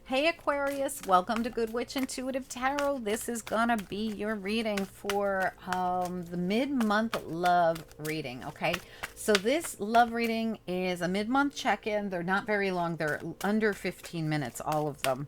Hey Aquarius, welcome to Good Witch Intuitive Tarot. This is gonna be your reading for the mid-month love reading, okay? So this love reading is a mid-month check-in. They're not very long. They're under 15 minutes, all of them.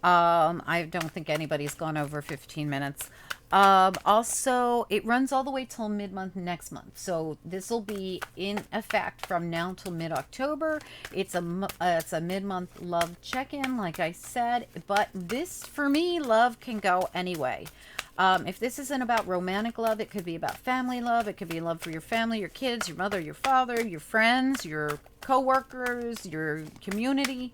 I don't think anybody's gone over 15 minutes. Also, it runs all the way till mid-month next month. So this will be in effect from now till mid-October. It's a mid-month love check-in, like I said. But this, for me, love can go anyway. If this isn't about romantic love, it could be about family love. It could be love for your family, your kids, your mother, your father, your friends, your co-workers, your community.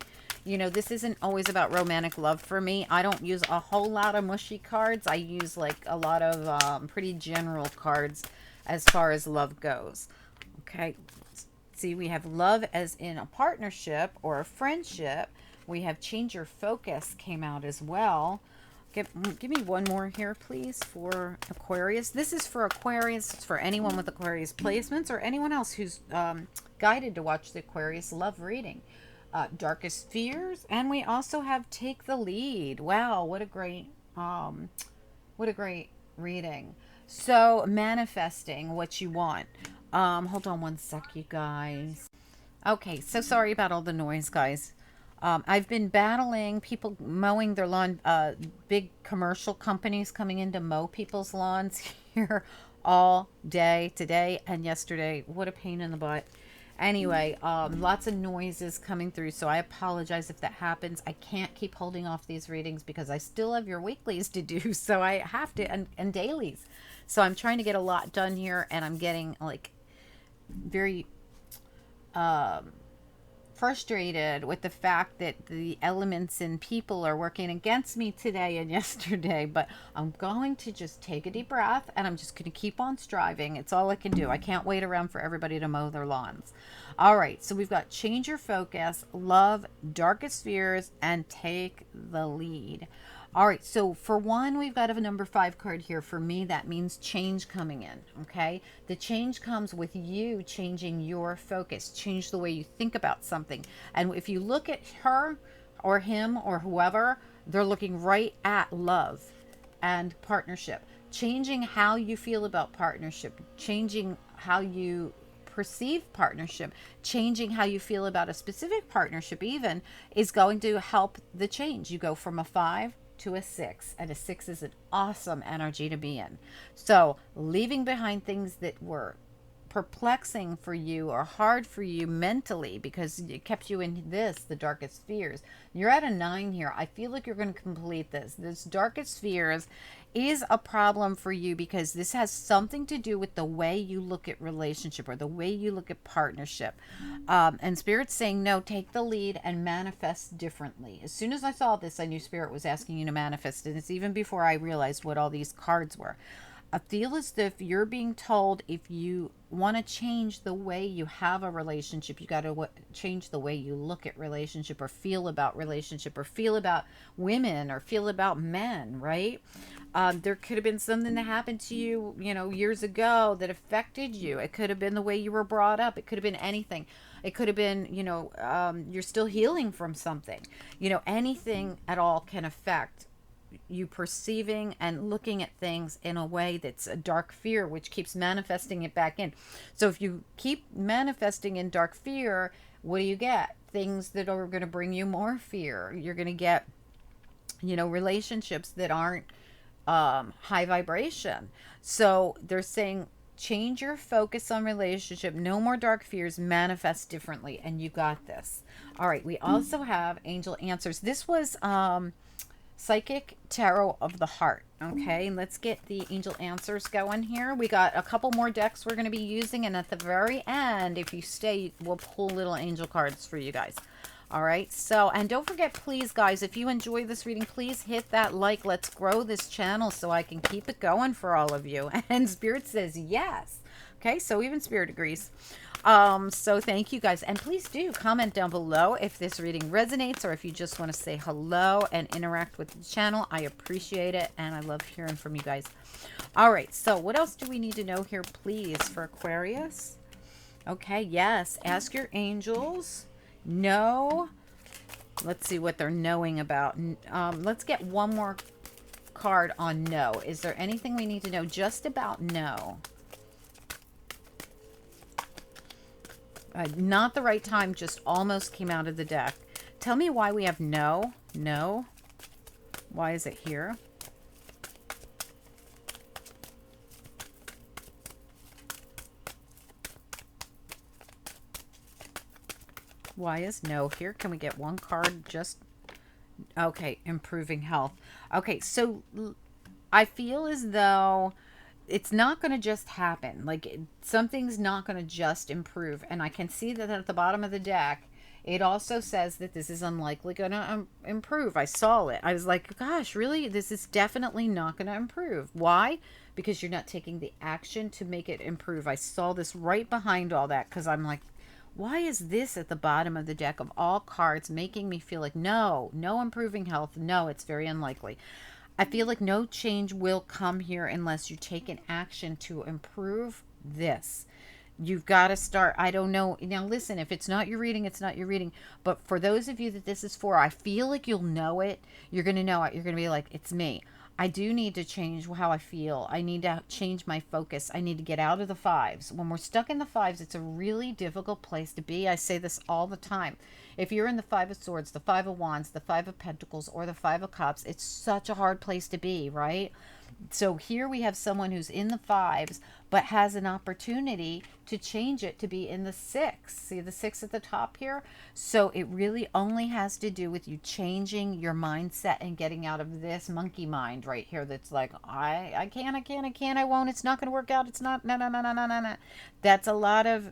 You know, this isn't always about romantic love for me. I don't use a whole lot of mushy cards. I use like a lot of pretty general cards as far as love goes. Okay. See, we have love as in a partnership or a friendship. We have change your focus came out as well. Give me one more here, please, for Aquarius. This is for Aquarius. It's for anyone with Aquarius placements or anyone else who's guided to watch the Aquarius love reading. Darkest fears, and we also have take the lead. Wow, what a great reading. So manifesting what you want. Hold on one sec, you guys. Okay, so sorry about all the noise, guys. I've been battling people mowing their lawn, big commercial companies coming in to mow people's lawns here all day today and yesterday. What a pain in the butt. Anyway, lots of noises coming through, so I apologize if that happens. I can't keep holding off these readings because I still have your weeklies to do, so I have to, and dailies. So I'm trying to get a lot done here, and I'm getting like very frustrated with the fact that the elements and people are working against me today and yesterday, but I'm going to just take a deep breath and I'm just going to keep on striving. It's all I can do. I can't wait around for everybody to mow their lawns. All right, so we've got change your focus, love, darkest fears, and take the lead. All right, so for one, we've got a number 5 card here. For me, that means change coming in, okay? The change comes with you changing your focus, change the way you think about something. And if you look at her or him or whoever, they're looking right at love and partnership. Changing how you feel about partnership, changing how you perceive partnership, changing how you feel about a specific partnership even, is going to help the change. You go from a 5 to a 6, and a 6 is an awesome energy to be in. So leaving behind things that were perplexing for you or hard for you mentally because it kept you in the darkest fears. You're at a 9 here. I feel like you're going to complete this darkest fears is a problem for you because this has something to do with the way you look at relationship or the way you look at partnership. And Spirit's saying, no, take the lead and manifest differently. As soon as I saw this, I knew Spirit was asking you to manifest. And it's even before I realized what all these cards were. I feel as if you're being told if you want to change the way you have a relationship, you got to change the way you look at relationship or feel about relationship or feel about women or feel about men, right? There could have been something that happened to you, years ago that affected you. It could have been the way you were brought up. It could have been anything. It could have been, you're still healing from something. Anything at all can affect you perceiving and looking at things in a way that's a dark fear, which keeps manifesting it back in. So if you keep manifesting in dark fear, what do you get? Things that are going to bring you more fear. You're going to get, relationships that aren't high vibration. So they're saying, change your focus on relationship. No more dark fears. Manifest differently. And you got this. All right. We also have angel answers. This was Psychic Tarot of the Heart. Okay, let's get the angel answers going here. We got a couple more decks we're going to be using, and at the very end, if you stay, we'll pull little angel cards for you guys. All right, so, and don't forget, please, guys, if you enjoy this reading, please hit that like. Let's grow this channel so I can keep it going for all of you. And Spirit says yes. Okay, so even Spirit agrees. So thank you guys, and please do comment down below if this reading resonates or if you just want to say hello and interact with the channel. I appreciate it, and I love hearing from you guys. All right, so what else do we need to know here, please, for Aquarius? Okay, yes, ask your angels. No Let's see what they're knowing about. Let's get one more card on no. Is there anything we need to know just about no? Not the right time, just almost came out of the deck. Tell me why we have no. No. Why is it here? Why is no here? Can we get one card just... Okay, improving health. Okay, so I feel as though it's not going to just happen. Like, something's not going to just improve. And I can see that at the bottom of the deck, it also says that this is unlikely going to improve. I saw it. I was like, gosh, really? This is definitely not going to improve. Why? Because you're not taking the action to make it improve. I saw this right behind all that because I'm like, why is this at the bottom of the deck of all cards making me feel like no improving health? No, it's very unlikely. I feel like no change will come here unless you take an action to improve this. You've got to start. I don't know. Now, listen, if it's not your reading, it's not your reading. But for those of you that this is for, I feel like you'll know it. You're going to know it. You're going to be like, it's me. I do need to change how I feel. I need to change my focus. I need to get out of the fives. When we're stuck in the fives, it's a really difficult place to be. I say this all the time. If you're in the Five of Swords, the Five of Wands, the Five of Pentacles, or the Five of Cups, it's such a hard place to be, right? So here we have someone who's in the fives, but has an opportunity to change it to be in the six. See the six at the top here? So it really only has to do with you changing your mindset and getting out of this monkey mind right here that's like, I can't, I won't, it's not going to work out, it's not, no. That's a lot of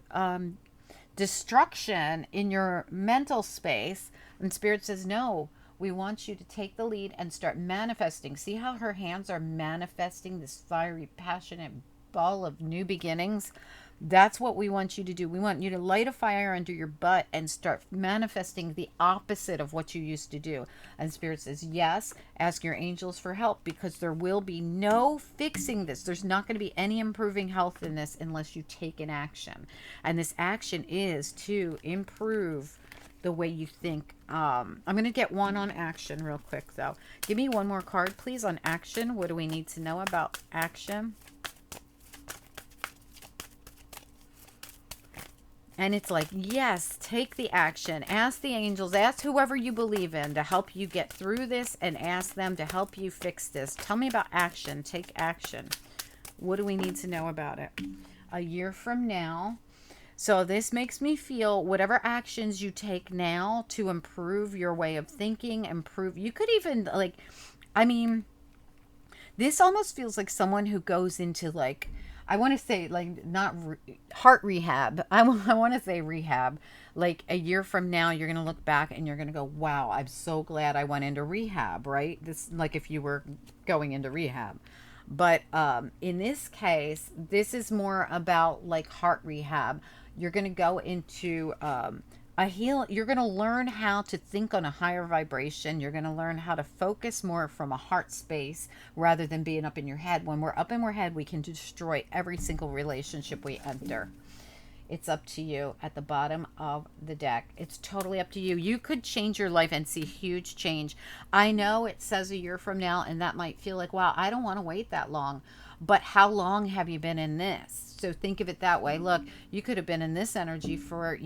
destruction in your mental space. And Spirit says, no, we want you to take the lead and start manifesting. See how her hands are manifesting this fiery, passionate ball of new beginnings? That's what we want you to do. We want you to light a fire under your butt and start manifesting the opposite of what you used to do. And Spirit says, yes, ask your angels for help, because there will be no fixing this. There's not going to be any improving health in this unless you take an action. And this action is to improve the way you think. I'm going to get one on action real quick, though. Give me one more card, please, on action. What do we need to know about action? And it's like, yes, take the action. Ask the angels, ask whoever you believe in to help you get through this, and ask them to help you fix this. Tell me about action. Take action. What do we need to know about it? A year from now. So this makes me feel whatever actions you take now to improve your way of thinking, you could even, like, I mean, this almost feels like someone who goes into, like, I want to say, like, not heart rehab. I want to say rehab. Like, a year from now, you're going to look back and you're going to go, wow, I'm so glad I went into rehab, right? This, like, if you were going into rehab. But in this case, this is more about, like, heart rehab. You're going to go into you're going to learn how to think on a higher vibration. You're going to learn how to focus more from a heart space rather than being up in your head. When we're up in our head, we can destroy every single relationship we enter. It's up to you at the bottom of the deck. It's totally up to you. You could change your life and see huge change. I know it says a year from now, and that might feel like, wow, I don't want to wait that long. But how long have you been in this? So think of it that way. Look, you could have been in this energy for,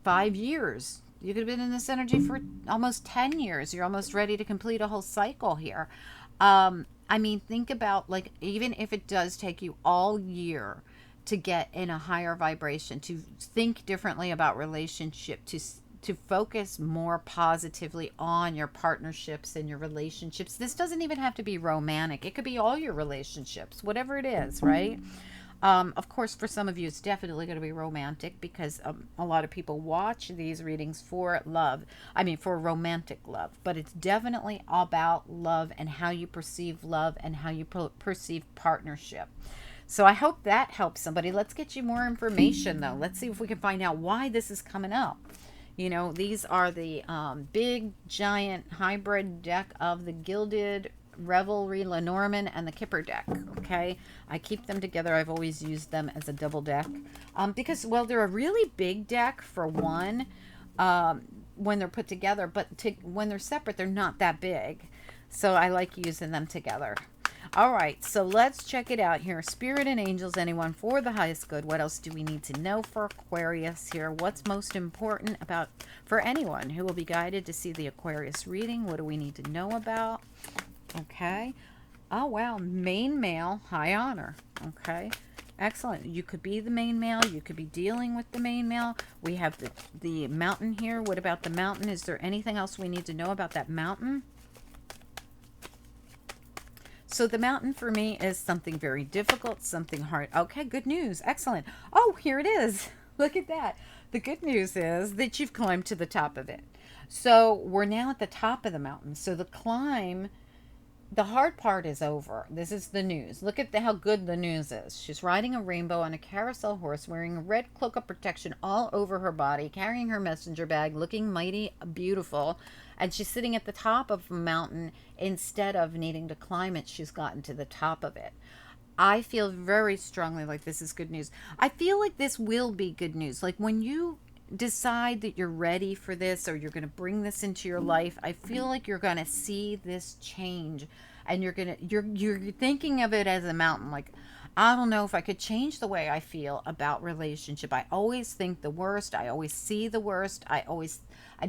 5 years. You could have been in this energy for almost 10 years. You're almost ready to complete a whole cycle here. I mean, think about, like, even if it does take you all year to get in a higher vibration, to think differently about relationship, to focus more positively on your partnerships and your relationships. This doesn't even have to be romantic. It could be all your relationships, whatever it is, right? Of course, for some of you, it's definitely going to be romantic, because a lot of people watch these readings for love. I mean, for romantic love. But it's definitely about love and how you perceive love and how you perceive partnership. So I hope that helps somebody. Let's get you more information, though. Let's see if we can find out why this is coming up. These are the big, giant hybrid deck of the Gilded Revelry, Lenormand, and the Kipper deck. Okay, I keep them together. I've always used them as a double deck because, well, they're a really big deck for one. when they're put together, but when they're separate, they're not that big. So I like using them together. All right, so let's check it out here. Spirit and angels, anyone for the highest good. What else do we need to know for Aquarius here? What's most important about for anyone who will be guided to see the Aquarius reading? What do we need to know about? Okay. Oh, wow. Main male, high honor. Okay. Excellent. You could be the main male. You could be dealing with the main male. We have the mountain here. What about the mountain? Is there anything else we need to know about that mountain? So the mountain for me is something very difficult, something hard. Okay, good news. Excellent. Oh, here it is. Look at that. The good news is that you've climbed to the top of it. So we're now at the top of the mountain. So the climb, the hard part is over. This is the news. Look at how good the news is. She's riding a rainbow on a carousel horse, wearing a red cloak of protection all over her body, carrying her messenger bag, looking mighty beautiful. And she's sitting at the top of a mountain. Instead of needing to climb it, she's gotten to the top of it. I feel very strongly like this is good news. I feel like this will be good news. Like when you decide that you're ready for this, or you're going to bring this into your life, I feel like you're going to see this change, and you're thinking of it as a mountain. Like, I don't know if I could change the way I feel about relationship. I always think the worst. I always see the worst. I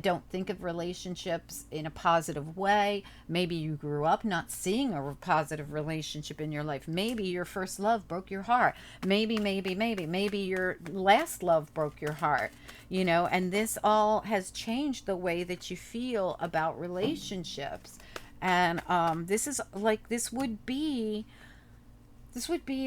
don't think of relationships in a positive way. Maybe you grew up not seeing a positive relationship in your life. Maybe your first love broke your heart. Maybe your last love broke your heart, you know, and this all has changed the way that you feel about relationships. And this would be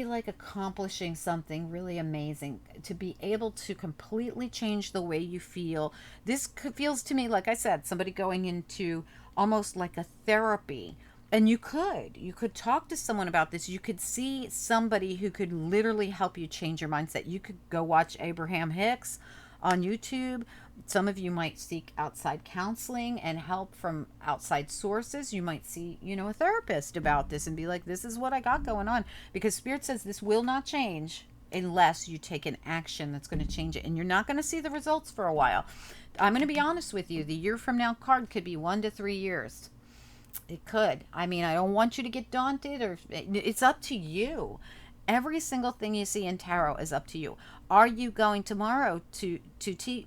like accomplishing something really amazing, to be able to completely change the way you feel. This feels to me, like I said, somebody going into almost like a therapy. And you could talk to someone about this. You could see somebody who could literally help you change your mindset. You could go watch Abraham Hicks on YouTube. Some of you might seek outside counseling and help from outside sources. You might see, a therapist about this and be like, this is what I got going on. Because Spirit says this will not change unless you take an action that's going to change it. And you're not going to see the results for a while. I'm going to be honest with you. The year from now card could be 1 to 3 years. It could. I mean, I don't want you to get daunted, or it's up to you. Every single thing you see in tarot is up to you. Are you going tomorrow to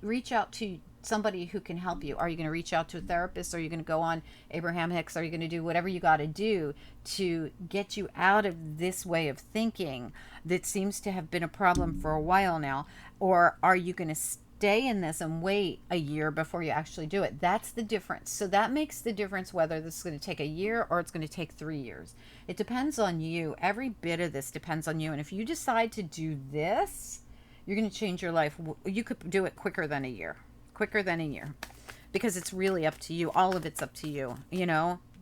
reach out to somebody who can help you? Are you going to reach out to a therapist? Are you going to go on Abraham Hicks? Are you going to do whatever you got to do to get you out of this way of thinking that seems to have been a problem for a while now? Or are you going to stay in this and wait a year before you actually do it? That's the difference. So that makes the difference whether this is going to take a year or it's going to take 3 years. It depends on you. Every bit of this depends on you. And if you decide to do this, you're going to change your life. You could do it quicker than a year, because it's really up to you. All of it's up to you,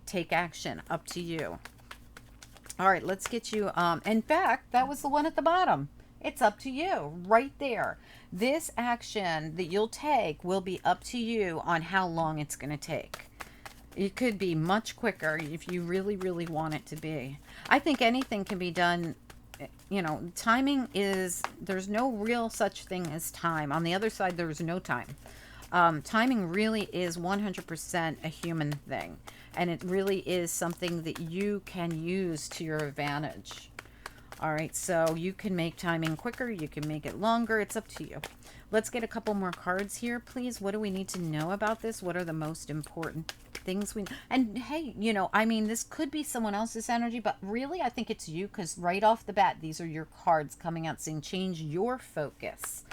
take action, up to you. All right, let's get you. In fact, that was the one at the bottom. It's up to you right there. This action that you'll take will be up to you on how long it's going to take. It could be much quicker if you really, really want it to be. I think anything can be done. Timing is, there's no real such thing as time. On the other side, there's no time. Timing really is 100% a human thing. And it really is something that you can use to your advantage. All right, so you can make timing quicker. You can make it longer. It's up to you. Let's get a couple more cards here, please. What do we need to know about this? What are the most important things and hey, this could be someone else's energy, but really I think it's you, because right off the bat, these are your cards coming out saying change your focus.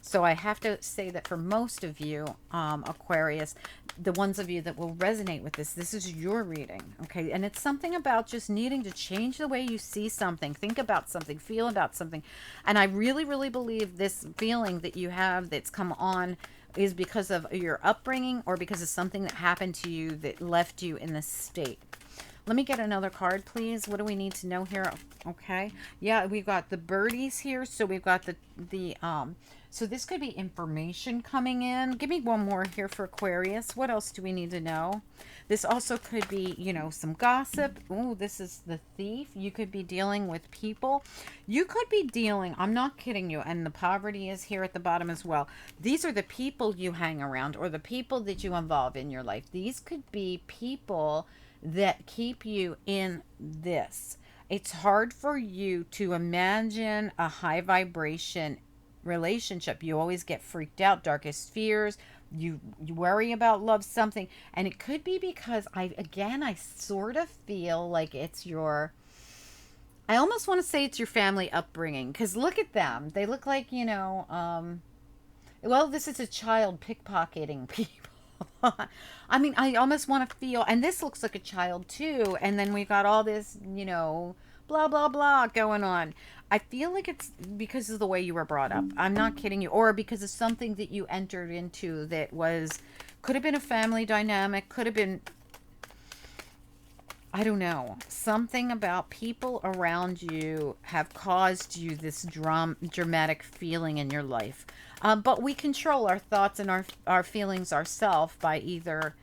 So I have to say that for most of you, Aquarius, the ones of you that will resonate with this is your reading, okay? And it's something about just needing to change the way you see something, think about something, feel about something. And I really, really believe this feeling that you have that's come on is because of your upbringing, or because of something that happened to you that left you in this state. Let me get another card, please. What do we need to know here? Okay. Yeah, we've got the birdies here. So we've got the So this could be information coming in. Give me one more here for Aquarius. What else do we need to know? This also could be, some gossip. Oh, this is the Thief. You could be dealing with people. You could be dealing, I'm not kidding you, and the poverty is here at the bottom as well. These are the people you hang around or the people that you involve in your life. These could be people that keep you in this. It's hard for you to imagine a high vibration relationship. You always get freaked out, darkest fears. You worry about love, something, and it could be because I sort of feel like it's your. I almost want to say it's your family upbringing because look at them. They look like well, this is a child pickpocketing people. I mean, I almost want to feel, and this looks like a child too. And then we've got all this, blah, blah, blah going on. I feel like it's because of the way you were brought up. I'm not kidding you. Or because of something that you entered into that could have been a family dynamic, could have been, I don't know, something about people around you have caused you this dramatic feeling in your life. But we control our thoughts and our feelings ourselves by either,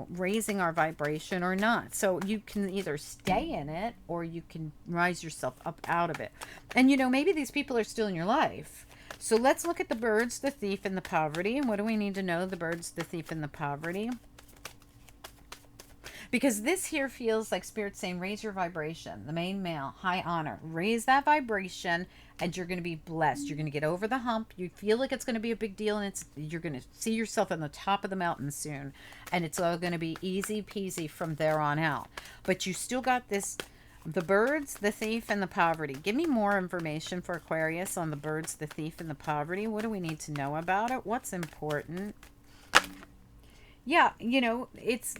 raising our vibration or not. So you can either stay in it or you can rise yourself up out of it. And, maybe these people are still in your life. So let's look at the birds, the thief, and the poverty. And what do we need to know? The birds, the thief, and the poverty. Because this here feels like Spirit saying, raise your vibration. The main male, high honor. Raise that vibration and you're going to be blessed. You're going to get over the hump. You feel like it's going to be a big deal and you're going to see yourself on the top of the mountain soon. And it's all going to be easy peasy from there on out. But you still got this, the birds, the thief, and the poverty. Give me more information for Aquarius on the birds, the thief, and the poverty. What do we need to know about it? What's important? Yeah, it's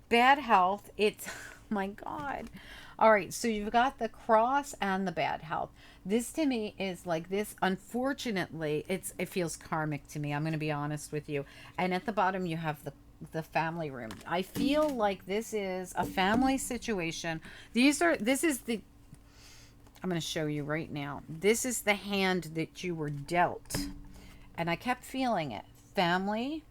bad health. It's, my God. All right, so you've got the cross and the bad health. This to me is like this. Unfortunately, it feels karmic to me. I'm going to be honest with you. And at the bottom, you have the family room. I feel like this is a family situation. This is the, I'm going to show you right now. This is the hand that you were dealt. And I kept feeling it. Family,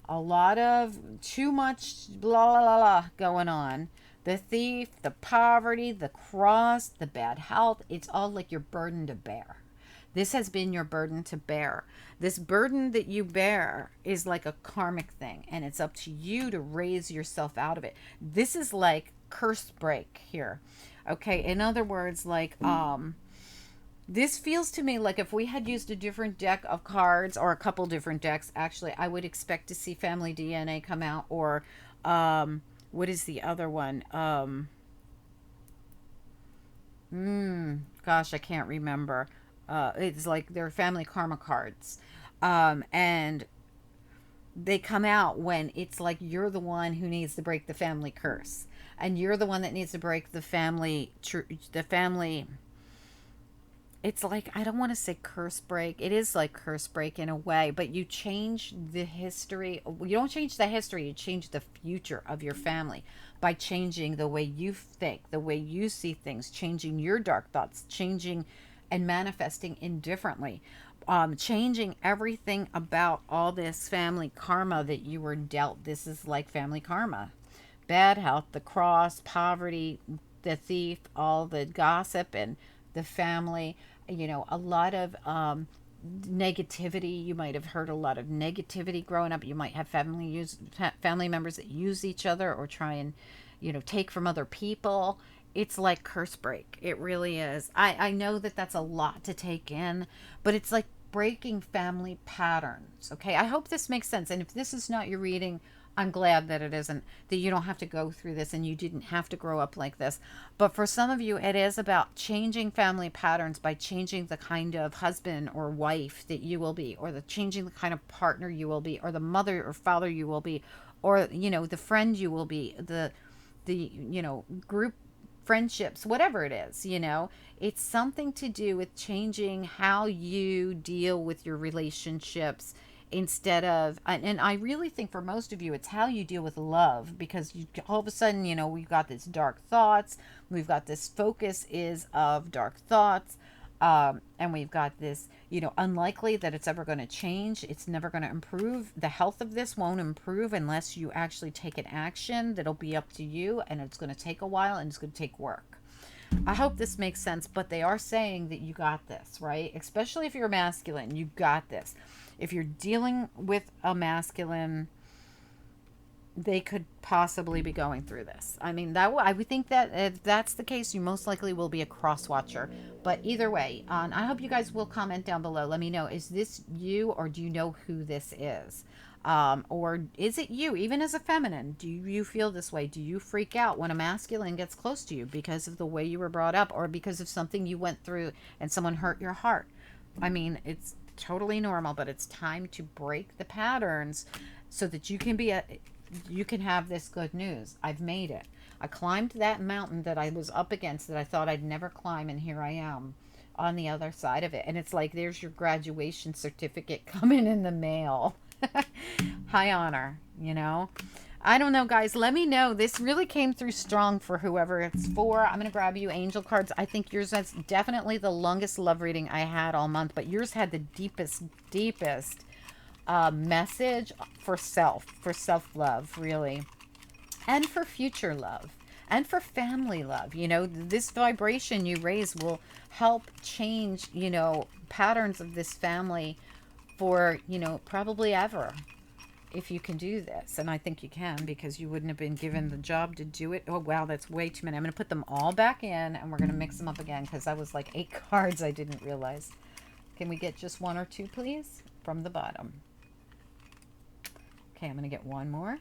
a lot of too much blah, blah, blah, blah going on. The thief, the poverty, the cross, the bad health. It's all like your burden to bear. This has been your burden to bear. This burden that you bear is like a karmic thing, and it's up to you to raise yourself out of it. This is like curse break here. Okay, in other words, like this feels to me like if we had used a different deck of cards or a couple different decks, actually, I would expect to see family DNA come out or what is the other one? Gosh, I can't remember. It's like they're family karma cards. And they come out when it's like you're the one who needs to break the family curse. And you're the one that needs to break the family it's like, I don't want to say curse break. It is like curse break in a way, but you change the history. You don't change the history, you change the future of your family by changing the way you think, the way you see things, changing your dark thoughts, changing and manifesting indifferently, changing everything about all this family karma that you were dealt. This is like family karma. Bad health, the cross, poverty, the thief, all the gossip and the family, a lot of negativity. You might have heard a lot of negativity growing up. You might have family members that use each other or try and take from other people. It's like curse break. It really is. I know that that's a lot to take in, but it's like breaking family patterns. Okay, I hope this makes sense. And if this is not your reading, I'm glad that it isn't, that you don't have to go through this and you didn't have to grow up like this. But for some of you, it is about changing family patterns by changing the kind of husband or wife that you will be, or changing the kind of partner you will be, or the mother or father you will be, or, the friend you will be, the group friendships, whatever it is, it's something to do with changing how you deal with your relationships instead of, and I really think for most of you, it's how you deal with love, because all of a sudden, we've got this dark thoughts, we've got this focus is of dark thoughts, and we've got this, unlikely that it's ever going to change. It's never going to improve. The health of this won't improve unless you actually take an action that'll be up to you, and it's going to take a while and it's going to take work. I hope this makes sense, but they are saying that you got this, right? Especially if you're masculine, you got this. If you're dealing with a masculine, they could possibly be going through this. I mean, I would think that if that's the case, you most likely will be a cross watcher. But either way, I hope you guys will comment down below. Let me know, is this you, or do you know who this is? Or is it you, even as a feminine? Do you feel this way? Do you freak out when a masculine gets close to you because of the way you were brought up, or because of something you went through and someone hurt your heart? I mean, it's totally normal, but it's time to break the patterns so that you can have this good news. I've made it. I climbed that mountain that I was up against that I thought I'd never climb, and here I am on the other side of it. And it's like, there's your graduation certificate coming in the mail. High honor, I don't know, guys. Let me know. This really came through strong for whoever it's for. I'm going to grab you angel cards. I think yours is definitely the longest love reading I had all month, but yours had the deepest message for self-love, really, and for future love, and for family love. This vibration you raise will help change, patterns of this family for, probably ever, if you can do this. And I think you can, because you wouldn't have been given the job to do it. Oh, wow, that's way too many. I'm going to put them all back in, and we're going to mix them up again, because that was like 8 cards I didn't realize. Can we get just 1 or 2, please, from the bottom? Okay, I'm going to get 1 more.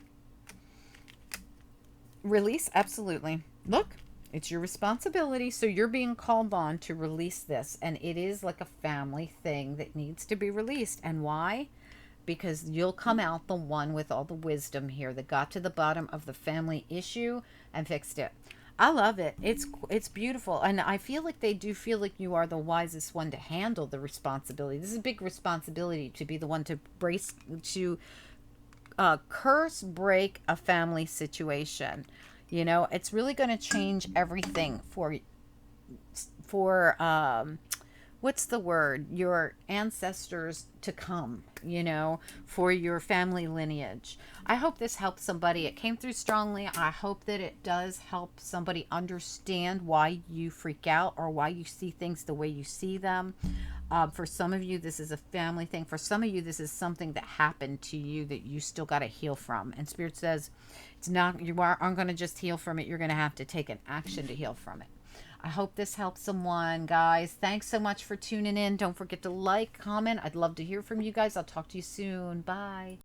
Release, absolutely. Look, it's your responsibility, so you're being called on to release this, and it is like a family thing that needs to be released. And why? Because you'll come out the one with all the wisdom here that got to the bottom of the family issue and fixed it. I love it. It's beautiful, and I feel like they do feel like you are the wisest one to handle the responsibility. This is a big responsibility, to be the one to curse break a family situation. It's really going to change everything for what's the word? Your ancestors to come, for your family lineage. I hope this helps somebody. It came through strongly. I hope that it does help somebody understand why you freak out, or why you see things the way you see them. For some of you, this is a family thing. For some of you, this is something that happened to you that you still got to heal from. And Spirit says, you aren't going to just heal from it. You're going to have to take an action to heal from it. I hope this helps someone, guys. Thanks so much for tuning in. Don't forget to like, comment. I'd love to hear from you guys. I'll talk to you soon. Bye.